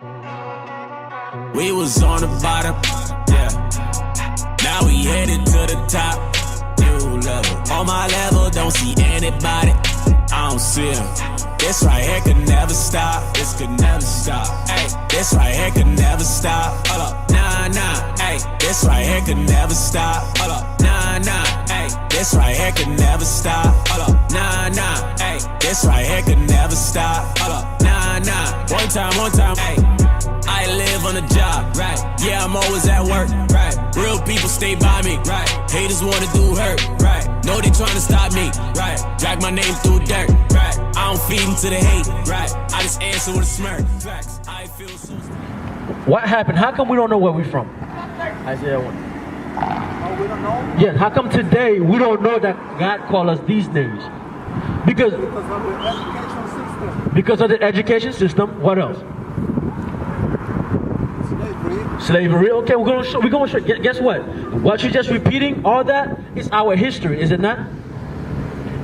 We was on the bottom, yeah. Now we headed to the top, new level. On my level, don't see anybody, I don't see him. This right here could never stop, this could never stop. Ay, this right here could never stop. Hold up, nah, nah. Ay, this right here could never stop. Hold up, nah, nah. Ay, this right here could never stop. Hold up, nah, nah. Ay, this right here could never stop. Hold up, nah, nah. One time. Ay, I live on a job, right? Yeah, I'm always at work, right? Real people stay by me, right? Haters wanna do hurt, right? Know they tryna stop me, right? Drag my name through dirt, right? I don't feed into the hate, right? I just answer with a smirk. Facts. I feel so. What happened? How come we don't know where we're from? Isaiah 1. Oh, we don't know? Yeah, how come today we don't know that God called us these names? Because of the education system. Because of the education system. What else? Slavery. Okay, we're gonna show. Guess what? What you're just repeating, all that is our history, is it not?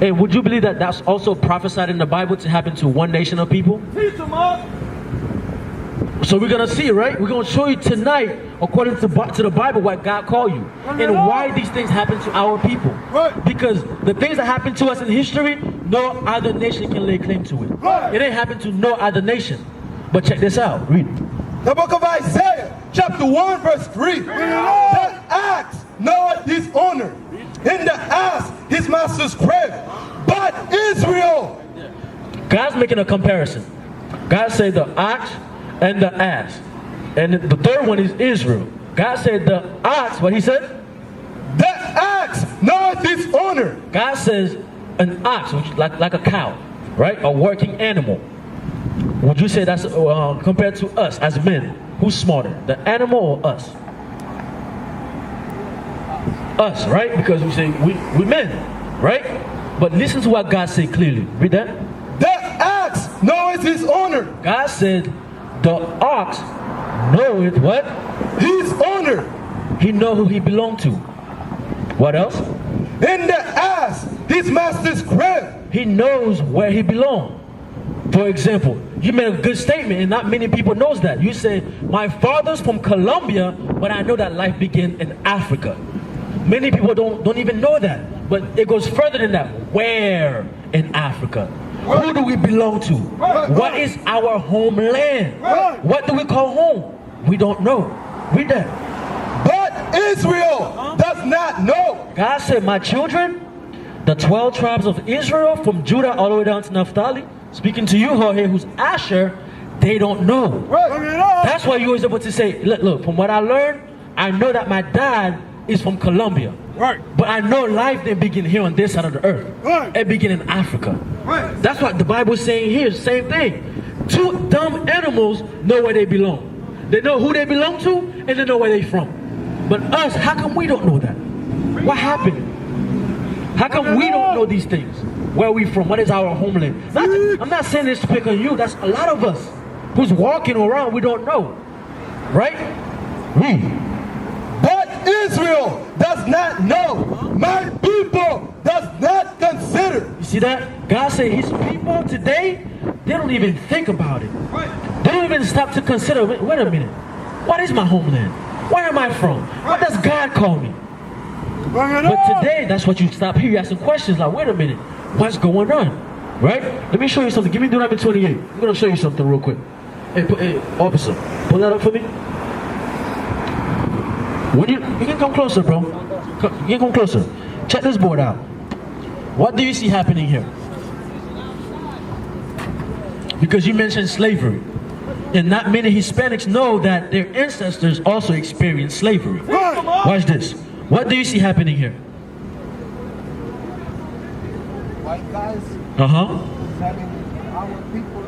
And would you believe that that's also prophesied in the Bible to happen to one nation of people? Teach them up. So we're gonna see, right? We're gonna show you tonight, according to the Bible, what God called you and why these things happen to our people. Right. Because the things that happen to us in history, no other nation can lay claim to it. Right. It ain't happened to no other nation. But check this out. Read. The book of Isaiah, chapter 1, verse 3. The axe knoweth his owner, and the ass his master's crib. But Israel. God's making a comparison. God said the ox and the ass. And the third one is Israel. God said the ox, what he said? The axe knoweth his owner. God says an ox, which is like a cow, right? A working animal. Would you say that's compared to us as men? Who's smarter, the animal or us? Us, right? Because we say we men, right? But listen to what God said clearly. Read that. The axe knoweth his owner. God said the ox knoweth what? His owner. He know who he belonged to. What else? And the ass his master's crib. He knows where he belongs. For example, you made a good statement, and not many people knows that. You say, my father's from Colombia, but I know that life began in Africa. Many people don't even know that. But it goes further than that. Where in Africa? Who do we belong to? What is our homeland? What do we call home? We don't know. Read that. But Israel does not know. God said, my children, the 12 tribes of Israel, from Judah all the way down to Naphtali, speaking to you, Jorge, who's Asher, they don't know. That's why you always able to say, look, from what I learned, I know that my dad is from Colombia. Right. But I know life didn't begin here on this side of the earth. Right. It began in Africa. Right. That's what the Bible is saying here, same thing. Two dumb animals know where they belong. They know who they belong to, and they know where they're from. But us, how come we don't know that? What happened? How come we don't know these things? Where are we from? What is our homeland? I'm not saying this to pick on you. That's a lot of us who's walking around, we don't know. Right? But Israel does not know. My people does not consider. You see that? God said his people today, they don't even think about it. They don't even stop to consider, wait a minute. What is my homeland? Where am I from? What does God call me? But today, that's what you stop here. You asking questions like, wait a minute, what's going on? Right? Let me show you something. Give me Deuteronomy 28. I'm going to show you something real quick. Hey, officer, pull that up for me. When you can come closer, bro. You can come closer. Check this board out. What do you see happening here? Because you mentioned slavery. And not many Hispanics know that their ancestors also experienced slavery. Watch this. What do you see happening here? White guys selling our people.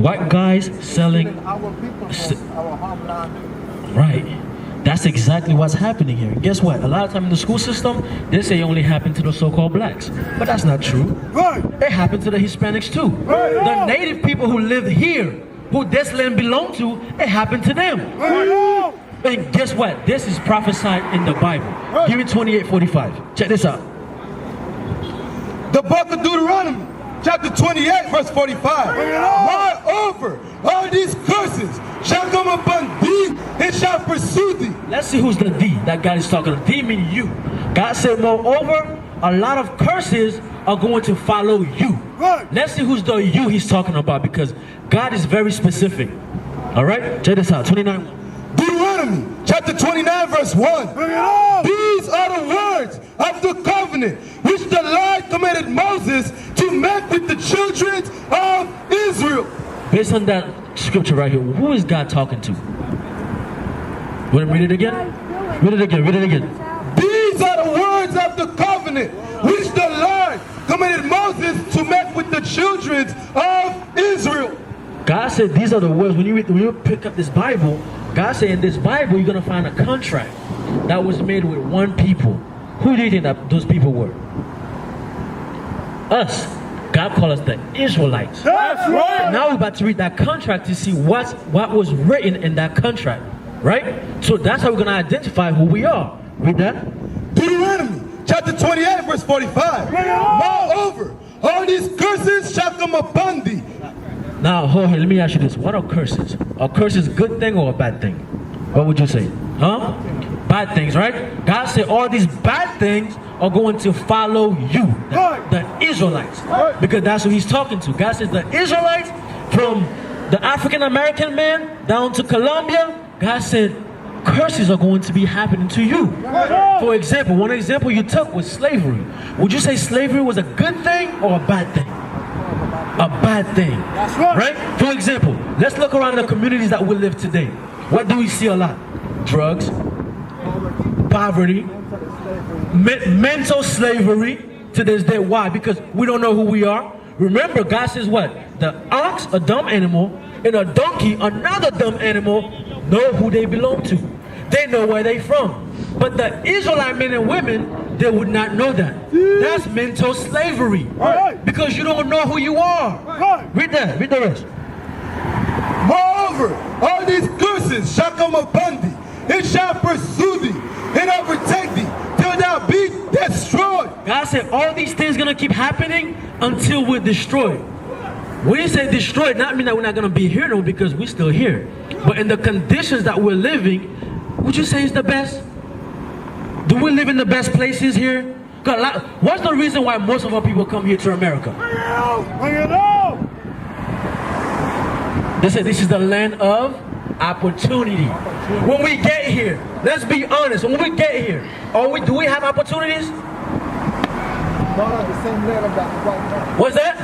White guys selling our people from our homeland. Right. That's exactly what's happening here. Guess what? A lot of time in the school system, they say it only happened to the so-called blacks. But that's not true. Right. It happened to the Hispanics too. Right. The native people who live here, who this land belonged to, it happened to them. Right. And guess what? This is prophesied in the Bible. Right. Give me 28:45. Check this out. The book of Deuteronomy, chapter 28, verse 45. Why Moreover, all these curses shall come upon thee and shall pursue thee. Let's see who's the thee that God is talking to. Thee meaning you. God said, moreover, a lot of curses are going to follow you. Right. Let's see who's the you he's talking about, because God is very specific. All right, check this out. 29. Deuteronomy chapter 29 verse 1. Bring it on. These are the words of the covenant which the Lord commanded Moses to make with the children of Israel. Based on that scripture right here, who is God talking to? Want to read it again? Read it again. Read it again. These are the words of the covenant which the Lord commanded Moses to make with the children of Israel. God said these are the words. When you pick up this Bible, God said in this Bible you're going to find a contract that was made with one people. Who do you think that those people were? Us. God called us the Israelites. That's right. Now we're about to read that contract to see what was written in that contract. Right? So that's how we're going to identify who we are. Read that. Deuteronomy chapter 28 verse 45. Moreover, all these curses shall come upon thee. Now, Jorge, let me ask you this. What are curses? Are curses a good thing or a bad thing? What would you say? Huh? Bad things, right? God said all these bad things are going to follow you, the Israelites. Because that's who he's talking to. God says the Israelites, from the African American man down to Colombia, God said curses are going to be happening to you. For example, one example you took was slavery. Would you say slavery was a good thing or a bad thing? A bad thing. That's right. Right? For example, let's look around the communities that we live today. What do we see a lot? Drugs, poverty, mental slavery to this day. Why? Because we don't know who we are. Remember, God says what? The ox, a dumb animal, and a donkey, another dumb animal, know who they belong to. They know where they're from. But the Israelite men and women, they would not know that. That's mental slavery. Right. Because you don't know who you are. Right. Read that. Read the rest. Moreover, all these curses shall come upon thee, it shall pursue thee, and overtake thee, till thou be destroyed. God said all these things going to keep happening until we're destroyed. When you say destroyed, not mean that we're not going to be here no, because we're still here. But in the conditions that we're living, would you say it's the best? Do we live in the best places here? What's the reason why most of our people come here to America? Bring it on. They say this is the land of opportunity. When we get here, let's be honest, when we get here, do we have opportunities? Not on the same land of that white man. What's that?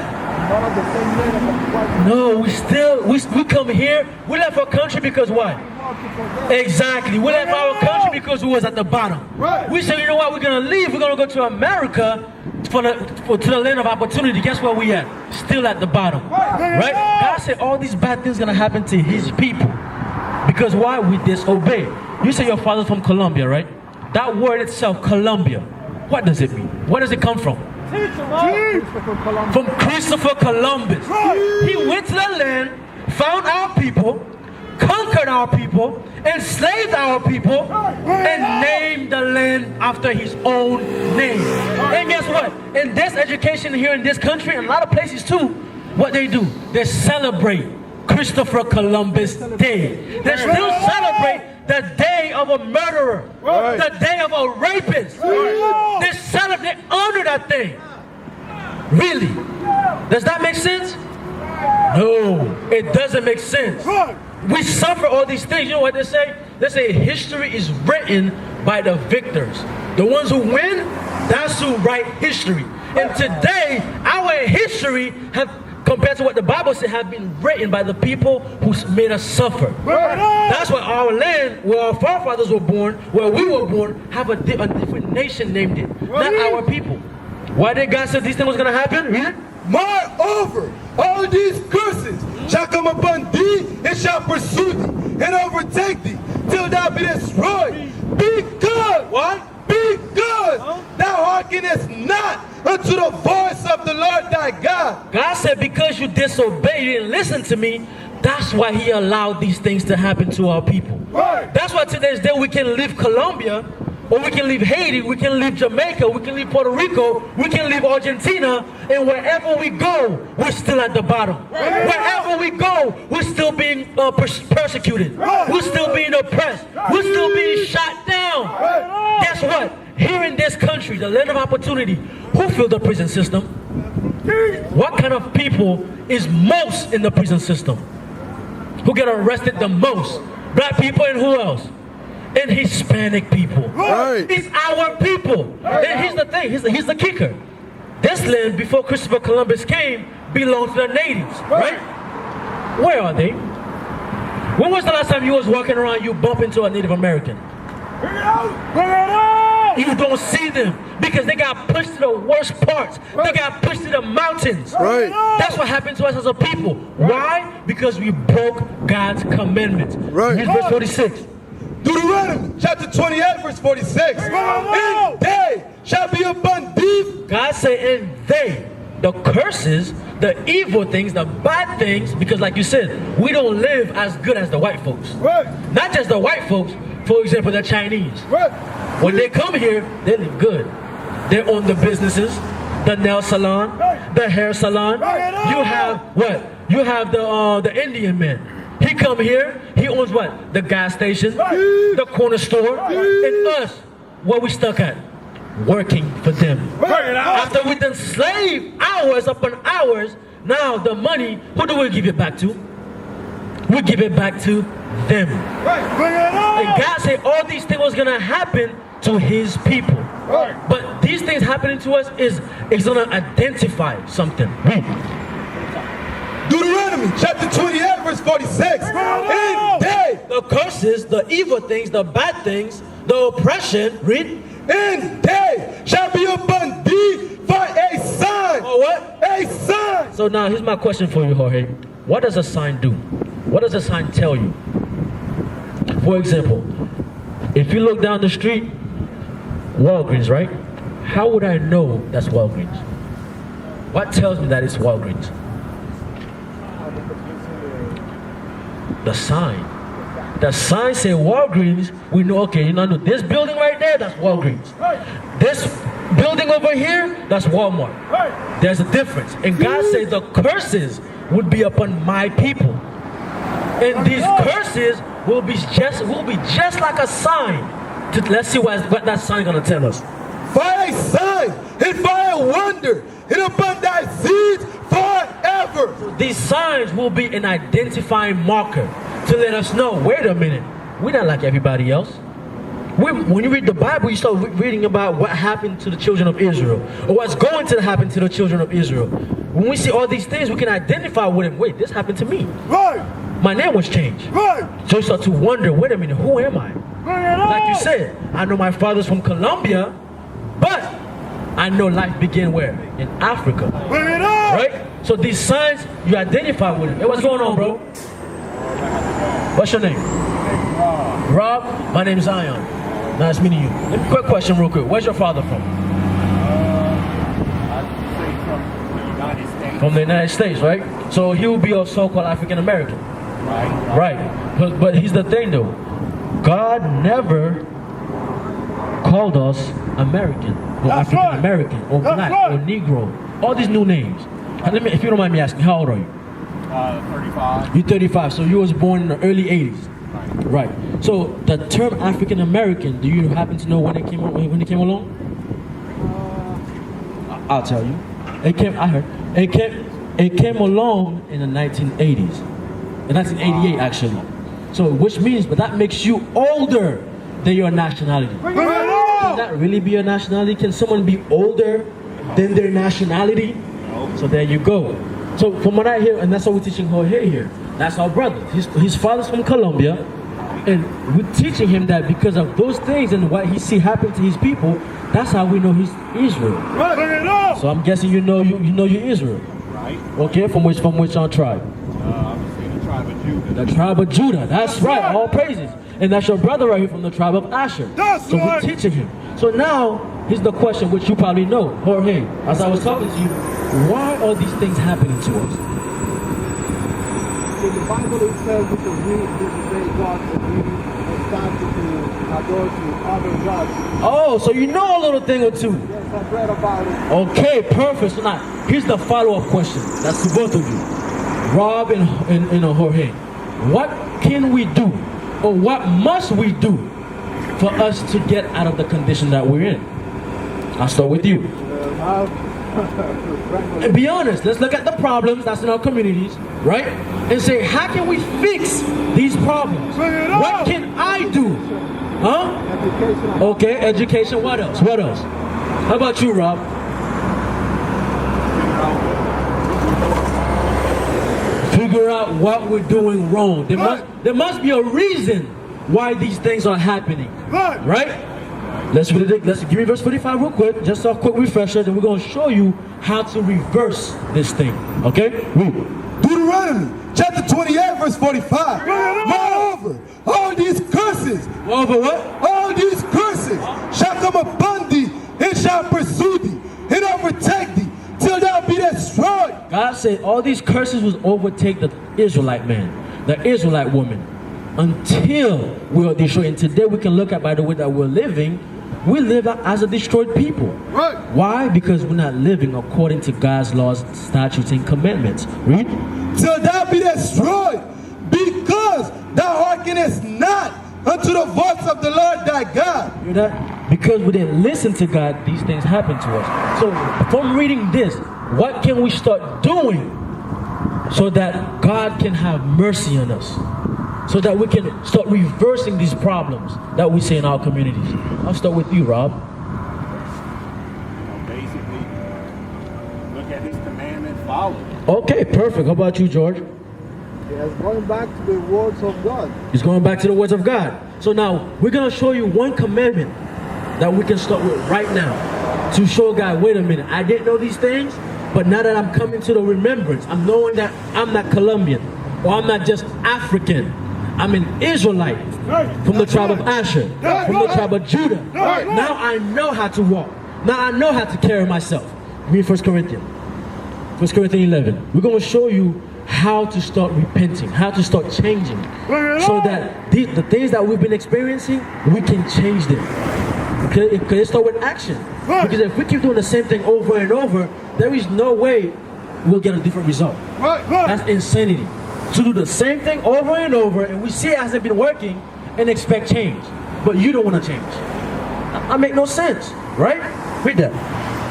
Not on the same land of that white man. No, we come here, we left our country because what? Exactly. We left our country because we was at the bottom. Right. We said, you know what, we're going to leave. We're going to go to America to the land of opportunity. Guess where we at? Still at the bottom. Right? God said all these bad things going to happen to his people. Because why? We disobey. You say your father's from Colombia, right? That word itself, Colombia, what does it mean? Where does it come from? From Christopher Columbus. Right. He went to the land, found our people, conquered our people, enslaved our people, and named the land after his own name. And guess what? In this education here in this country, and a lot of places too, what they do, they celebrate Christopher Columbus Day. They still celebrate the day of a murderer, the day of a rapist. They celebrate, they honor that thing. Really? Does that make sense? No, it doesn't make sense. We suffer all these things. You know what they say? They say history is written by the victors. The ones who win, that's who write history. And today, our history have, compared to what the Bible said, have been written by the people who made us suffer. That's why our land, where our forefathers were born, where we were born, have a different nation named it. Not our people. Why did God say these things was going to happen? Read it. Moreover, all these curses shall come upon thee, and shall pursue thee, and overtake thee, till thou be destroyed. Because, what? Because thou hearkenest not unto the voice of the Lord thy God. God said, because you disobeyed, you didn't listen to me, that's why he allowed these things to happen to our people. Right. That's why today's day we can leave Colombia, or we can leave Haiti, we can leave Jamaica, we can leave Puerto Rico, we can leave Argentina, and wherever we go, we're still at the bottom. Wherever we go, we're still being persecuted. We're still being oppressed. We're still being shot down. Guess what? Here in this country, the land of opportunity, who filled the prison system? What kind of people is most in the prison system? Who get arrested the most? Black people and who else? And Hispanic people. Right. It's our people. And here's the thing, here's the kicker. This land, before Christopher Columbus came, belonged to the natives, right? Where are they? When was the last time you was walking around, you bump into a Native American? Bring it out! Bring it out! You don't see them because they got pushed to the worst parts. They got pushed to the mountains. Right. That's what happened to us as a people. Why? Because we broke God's commandments. Right. Here's verse 46. Deuteronomy chapter 28 verse 46. And they shall be upon thee. God said, and they, the curses, the evil things, the bad things, because like you said, we don't live as good as the white folks. Right. Not just the white folks, for example, the Chinese. Right. When they come here, they live good. They own the businesses, the nail salon, the hair salon. You have what? You have the Indian man. He come here, he owns what? The gas station, the corner store, and us, where we stuck at? Working for them. After we done slave hours upon hours, now the money, who do we give it back to? We give it back to them. And God said all these things was gonna happen to his people. But these things happening to us is gonna identify something. Deuteronomy chapter 28 verse 46. And they, The curses, the evil things, the bad things, the oppression, read. and they shall be upon thee for a sign. Oh, what? A sign. So now here's my question for you, Jorge. What does a sign do? What does a sign tell you? For example, if you look down the street, Walgreens, right? How would I know that's Walgreens? What tells me that it's Walgreens? The sign. The sign say Walgreens, we know, okay, you know, this building right there, that's Walgreens. This building over here, that's Walmart. There's a difference. And God said the curses would be upon my people. And these curses will be just like a sign. Let's see what that sign gonna tell us. For a sign and for a wonder, and upon thy seeds forever. These signs will be an identifying marker to let us know, wait a minute, we're not like everybody else. When you read the Bible, you start reading about what happened to the children of Israel, or what's going to happen to the children of Israel. When we see all these things, we can identify with them. Wait, this happened to me. My name was changed. So you start to wonder, wait a minute, who am I? Like you said, I know my father's from Colombia, but I know life began where? In Africa. Right? So these signs, you identify with it. Hey, what's going on, bro? What's your name? Rob. My name is Zion. Nice meeting you. Quick question real quick. Where's your father from? From the United States, right? So he will be a so-called African American. Right. But here's the thing though. God never called us American or African American or black or Negro. All these new names. If you don't mind me asking, how old are you? 35. You're 35, so you was born in the early 80s. Right. So the term African American, do you happen to know when it came along? I'll tell you. It came along in the 1980s. In 1988 actually. So which means, but that makes you older than your nationality. Can that really be a nationality? Can someone be older than their nationality? So there you go. So from what I hear, and that's what we're teaching Jorge here, that's our brother. His father's from Colombia, and we're teaching him that because of those things and what he see happen to his people, that's how we know he's Israel. So I'm guessing you know you're Israel. Right. Okay, from which tribe? I would say the tribe of Judah. The tribe of Judah. That's right. All praises. And that's your brother right here from the tribe of Asher. So we're teaching him. So now, here's the question which you probably know. Jorge, as I was talking to you, why are these things happening to us? In the Bible it says we can read, disobey God, and we are starting to I go to other gods. Oh, so you know a little thing or two. Yes, I read about it. Okay, perfect. So now, here's the follow-up question. That's to both of you. Rob and Jorge. What can we do, or what must we do for us to get out of the condition that we're in? I'll start with you. And be honest, let's look at the problems that's in our communities, right? And say, how can we fix these problems? What can I do? Huh? Education. Okay, education. What else? What else? How about you, Rob? Figure out what we're doing wrong. There must be a reason why these things are happening. Right? Let's give me verse 45 real quick. Just a quick refresher. Then we're going to show you how to reverse this thing. Okay? Read. Deuteronomy chapter 28 verse 45. Moreover, all these curses. Moreover what? All these curses shall come upon thee and shall pursue thee and overtake thee till thou be destroyed. God said all these curses will overtake the Israelite man, the Israelite woman, until we are destroyed. And today we can look at by the way that we're living, we live as a destroyed people. Right. Why? Because we're not living according to God's laws, statutes, and commandments. Read. Till thou be destroyed, because thou hearkenest not unto the voice of the Lord thy God. Hear that? Because we didn't listen to God, these things happen to us. So from reading this, what can we start doing so that God can have mercy on us? So that we can start reversing these problems that we see in our communities. I'll start with you, Rob. Basically, look at his commandments, follow them. Okay, perfect. How about you, George? Yes, going back to the words of God. He's going back to the words of God. So now, we're going to show you one commandment that we can start with right now to show God, wait a minute, I didn't know these things, but now that I'm coming to the remembrance, I'm knowing that I'm not Colombian, or I'm not just African. I'm an Israelite from the tribe of Asher, from the tribe of Judah. Now I know how to walk. Now I know how to carry myself. Read 1 Corinthians 11. We're going to show you how to start repenting, how to start changing, so that the things that we've been experiencing, we can change them. Okay, it start with action. Because if we keep doing the same thing over and over, there is no way we'll get a different result. That's insanity. To do the same thing over and over, and we see it hasn't been working, and expect change. But you don't want to change. That make no sense, right? Read that.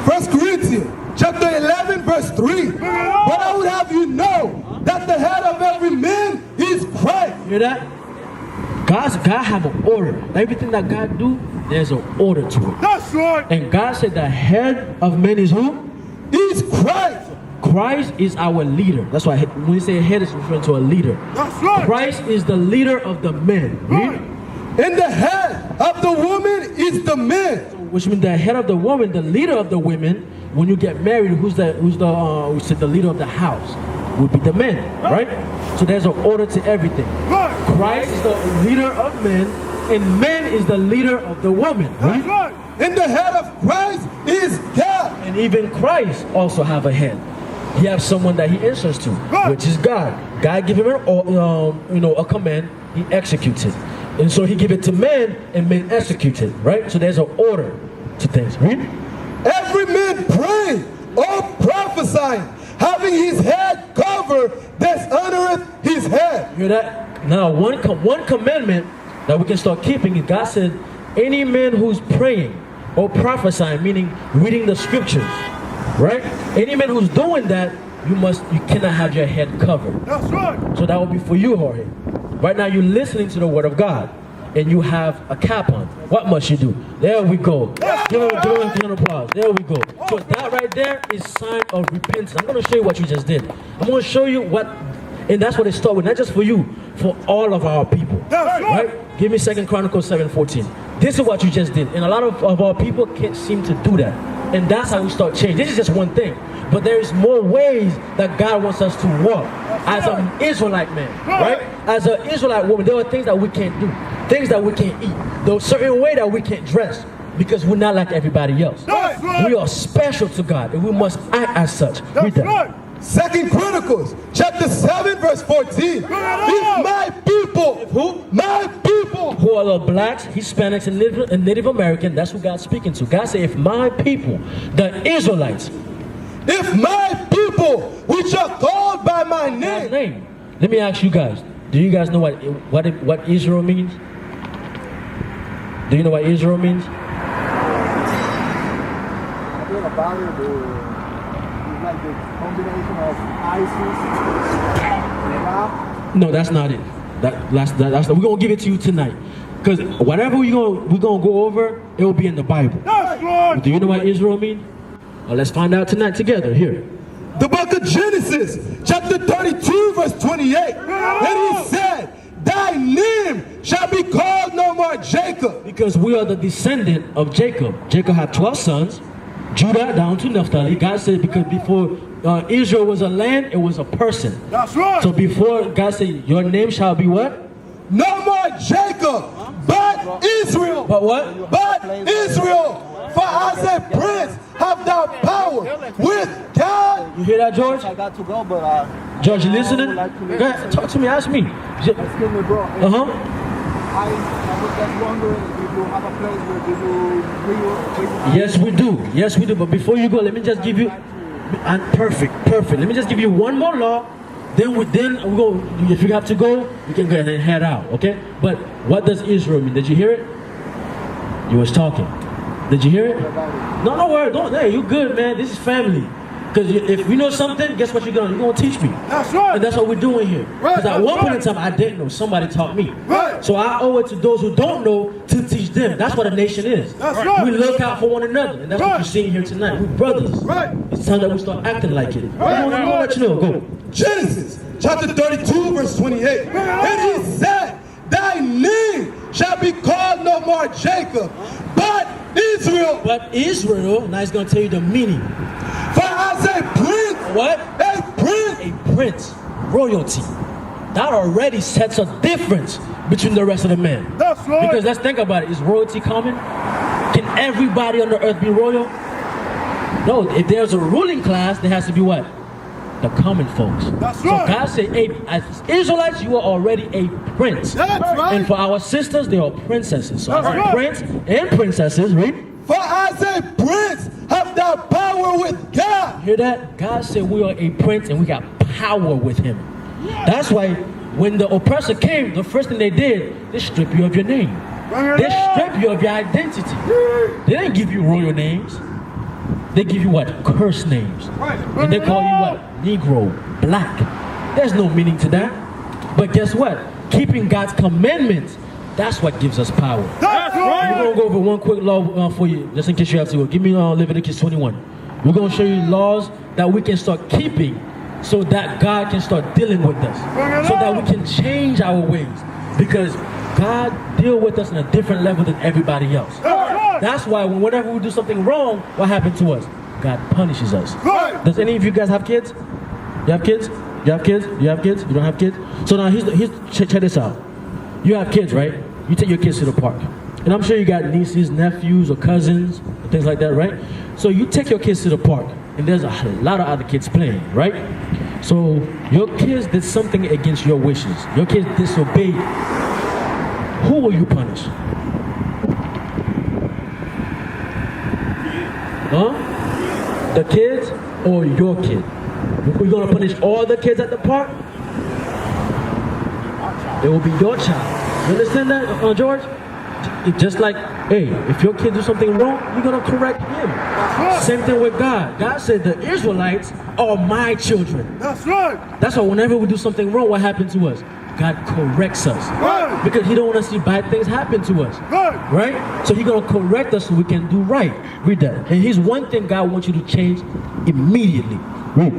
1 Corinthians chapter 11 verse 3. But I would have you know that the head of every man is Christ. Hear that? God have an order. Everything that God do, there's an order to it. That's right. And God said the head of men is who? Is Christ. Christ is our leader. That's why when we say head, it's referring to a leader. That's right. Christ is the leader of the men. Read. And the head of the woman is the man. Which means the head of the woman, the leader of the women. When you get married, who's the leader of the house? Would be the man, right? So there's an order to everything. Christ is the leader of men, and man is the leader of the woman, right? And the head of Christ is God. And even Christ also have a head. He has someone that he answers to, which is God. God give him a command, he executes it. And so he give it to man, and man executes it, right? So there's an order to things, right? Every man praying or prophesying, having his head covered, dishonoreth his head. Hear that? Now, one commandment that we can start keeping is God said, any man who's praying or prophesying, meaning reading the scriptures, right? Any man who's doing that, you cannot have your head covered. That's right. So that will be for you, Jorge. Right now, you're listening to the word of God, and you have a cap on. What must you do? There we go. Give him an applause. There we go. So that right there is sign of repentance. I'm going to show you what you just did. I'm going to show you what, and that's what it starts with, not just for you, for all of our people. Right? Give me 2 Chronicles 7:14. This is what you just did. And a lot of our people can't seem to do that. And that's how we start changing. This is just one thing. But there is more ways that God wants us to walk as an Israelite man, right? As an Israelite woman, there are things that we can't do, things that we can't eat. There's a certain way that we can't dress because we're not like everybody else. We are special to God, and we must act as such. Read that. 2 Chronicles chapter 7 verse 14. If my people people. Who? My people. Who are the blacks, Hispanics, and Native American. That's who God's speaking to. God said, if my people, the Israelites, If my people, which are called by my God's name. name. Let me ask you guys. Do you guys know what Israel means? Do you know what Israel means? I read about it. It's like the combination of ISIS, Iraq. No, that's not it. That's we're gonna give it to you tonight. Because whatever we're gonna go over, it will be in the Bible. Do you know what Israel means? Well, let's find out tonight together. Here. The book of Genesis, chapter 32, verse 28. And he said, thy name shall be called no more Jacob. Because we are the descendant of Jacob. Jacob had 12 sons, Judah down to Naphtali. God said because before Israel was a land, it was a person. That's right. So before God said, your name shall be what? No more Jacob, but Israel. But what? But Israel. For as a prince have thou power with God. You hear that, George? I got to go, but George, you listening? I would like to Go ahead, talk to me, ask me. excuse me, bro. Uh-huh. I was just wondering if you have a place where you Yes, we do. Yes, we do. But before you go, let me just give you... Perfect. Let me just give you one more law. Then we go. If you have to go, you can go ahead and head out. Okay? But what does Israel mean? Did you hear it? You was talking. Did you hear it? No, no worry. Don't. Hey, you good, man. This is family. Because if you know something, guess what you're gonna teach me. That's right. And that's what we're doing here. Because at one point in time, I didn't know. Somebody taught me. Right. So I owe it to those who don't know to teach them. That's what a nation is. That's right. We look out for one another, and that's what you're seeing here tonight. We're brothers. Right. It's time that we start acting like it. Right. I'm gonna let you know. Go. Genesis chapter 32, verse 28. And he said, thy name shall be called no more Jacob, but Israel. But Israel, now he's gonna tell you the meaning. For as a prince, What? a prince. A prince, royalty. That already sets a difference between the rest of the men. That's right. Because let's think about it. Is royalty common? Can everybody on the earth be royal? No. If there's a ruling class, there has to be what? The common folks. That's so right. God said, hey, as Israelites, you are already a prince. That's right. And for our sisters, they are princesses. So That's as a right. prince and princesses, right? For as a prince have thou power with God. Hear that? God said we are a prince and we got power with him. That's why when the oppressor came, the first thing they did, they strip you of your name. They strip you of your identity. They didn't give you royal names. They give you what? Cursed names. And they call you what? Negro, black. There's no meaning to that. But guess what? Keeping God's commandments, that's what gives us power. That's We're right. going to go over one quick law for you, just in case you have to go. Give me Leviticus 21. We're going to show you laws that we can start keeping so that God can start dealing with us. So that we can change our ways. Because God deals with us on a different level than everybody else. That's why whenever we do something wrong, what happens to us? God punishes us. Right. Does any of you guys have kids? You have kids? You have kids? You have kids? You don't have kids? So now check this out. You have kids, right? You take your kids to the park. And I'm sure you got nieces, nephews, or cousins, or things like that, right? So you take your kids to the park, and there's a lot of other kids playing, right? So your kids did something against your wishes. Your kids disobeyed. Who will you punish? Huh? The kids or your kid? We're going to punish all the kids at the park? It will be your child. You understand that, George? Just like, hey, if your kid do something wrong, you're going to correct him. Same thing with God. God said the Israelites are my children. That's right. That's why whenever we do something wrong, what happens to us? God corrects us. Right. Because he don't want to see bad things happen to us. Right. Right? So he's going to correct us so we can do right. Read that. And here's one thing God wants you to change immediately. Read.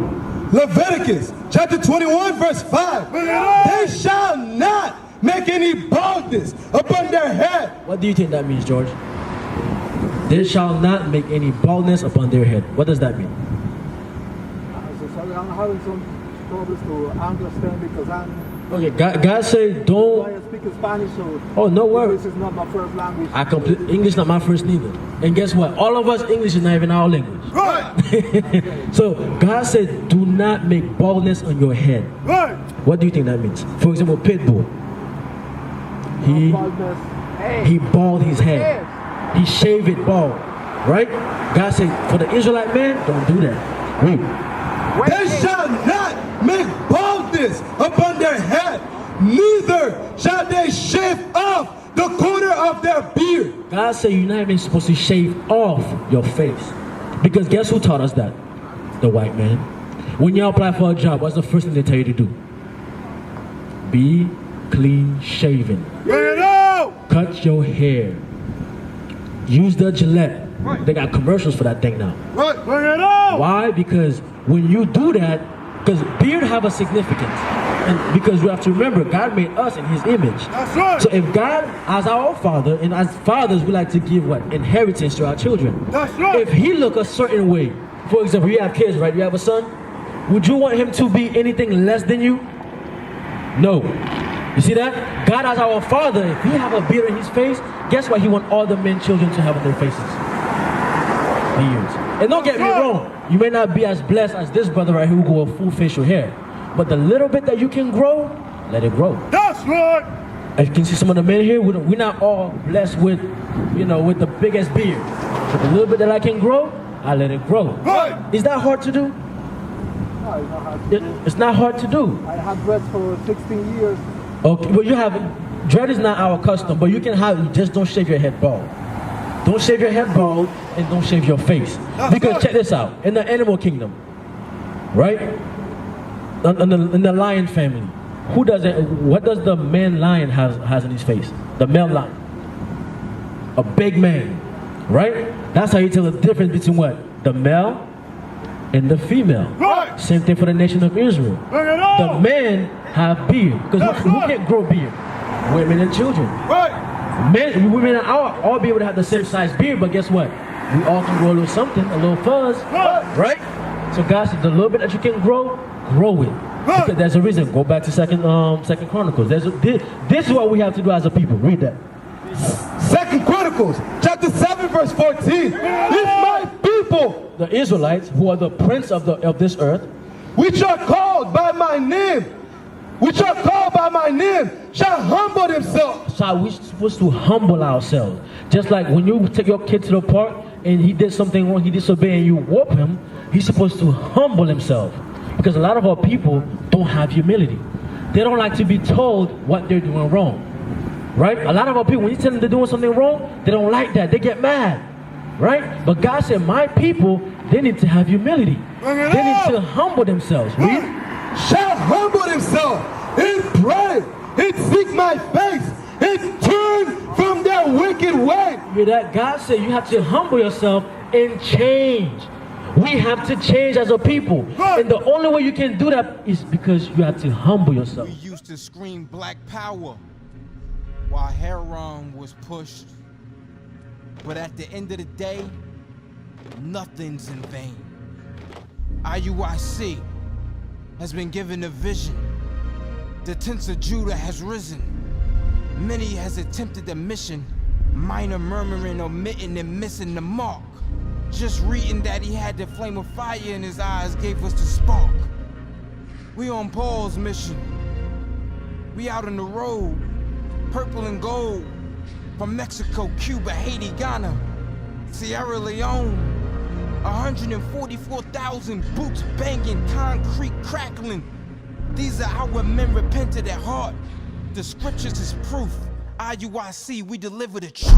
Leviticus chapter 21 verse 5. They shall not make any boldness upon their head. What do you think that means, George? They shall not make any baldness upon their head. What does that mean? I'm having some troubles to understand because I'm Okay, God said don't. I speak Spanish, so Oh, no worries. This is not my first language. English not my first neither. And guess what? All of us English is not even our language. Right. So God said, do not make baldness on your head. Right. What do you think that means? For example, pit bull. He baldness. Hey, he bald his head. He shaved it bald. Right? God said, for the Israelite man, don't do that. Read. They shall not make baldness upon their head, neither shall they shave off the corner of their beard. God said you're not even supposed to shave off your face. Because guess who taught us that? The white man. When you apply for a job, what's the first thing they tell you to do? Be clean shaven. Bring it out! Cut your hair. Use the Gillette. They got commercials for that thing now. Right, bring it out! Why? Because when you do that, because beard have a significance. And because we have to remember, God made us in his image. That's right. So if God, as our father, and as fathers, we like to give what? Inheritance to our children. That's right. If he look a certain way, for example, you have kids, right? You have a son. Would you want him to be anything less than you? No. You see that? God as our father, if he have a beard in his face, guess what he want all the men children to have on their faces? Beards. And don't get me wrong, you may not be as blessed as this brother right here who go with full facial hair. But the little bit that you can grow, let it grow. That's right. As you can see some of the men here, we're not all blessed with, with the biggest beard. But the little bit that I can grow, I let it grow. Right. Is that hard to do? no, it's not hard to do. It's not hard to do. I had dreads for 16 years. Okay, well you have, dread is not our custom, but you can have, just don't shave your head bald. Don't shave your head bald and don't shave your face. Because check this out, in the animal kingdom, right? In the lion family, what does the man lion has in his face? The male lion. A big man, right? That's how you tell the difference between what? The male and the female. Right. Same thing for the nation of Israel. Bring it out! The men have beard. Because who can't grow beard? Women and children. Right. Men, women all be able to have the same size beard, but guess what? We all can grow a little something, a little fuzz. Right? So God said the little bit that you can grow it. Because there's a reason. Go back to Second Chronicles. This is what we have to do as a people. Read that. 2 Chronicles, chapter 7, verse 14. If my people, The Israelites, who are the prince of this earth, which are called by my name, shall humble themselves. so we're supposed to humble ourselves. Just like when you take your kid to the park and he did something wrong, he disobeyed, and you whoop him, he's supposed to humble himself. Because a lot of our people don't have humility. They don't like to be told what they're doing wrong. Right? A lot of our people, when you tell them they're doing something wrong, they don't like that. They get mad. Right? But God said, my people, they need to have humility. They need to humble themselves. Read. Shall humble themselves and pray and seek my face and turn from their wicked way. Hear that? God said you have to humble yourself and change. We have to change as a people. And the only way you can do that is because you have to humble yourself. We used to scream black power while heroin was pushed. But at the end of the day, nothing's in vain. IUIC has been given a vision. The tents of Judah has risen. Many has attempted the mission, minor murmuring, omitting, and missing the mark. Just reading that he had the flame of fire in his eyes gave us the spark. We on Paul's mission. We out on the road, purple and gold, from Mexico, Cuba, Haiti, Ghana, Sierra Leone. 144,000 boots banging, concrete crackling. These are our men repented at heart. The scriptures is proof. IUIC, we deliver the truth.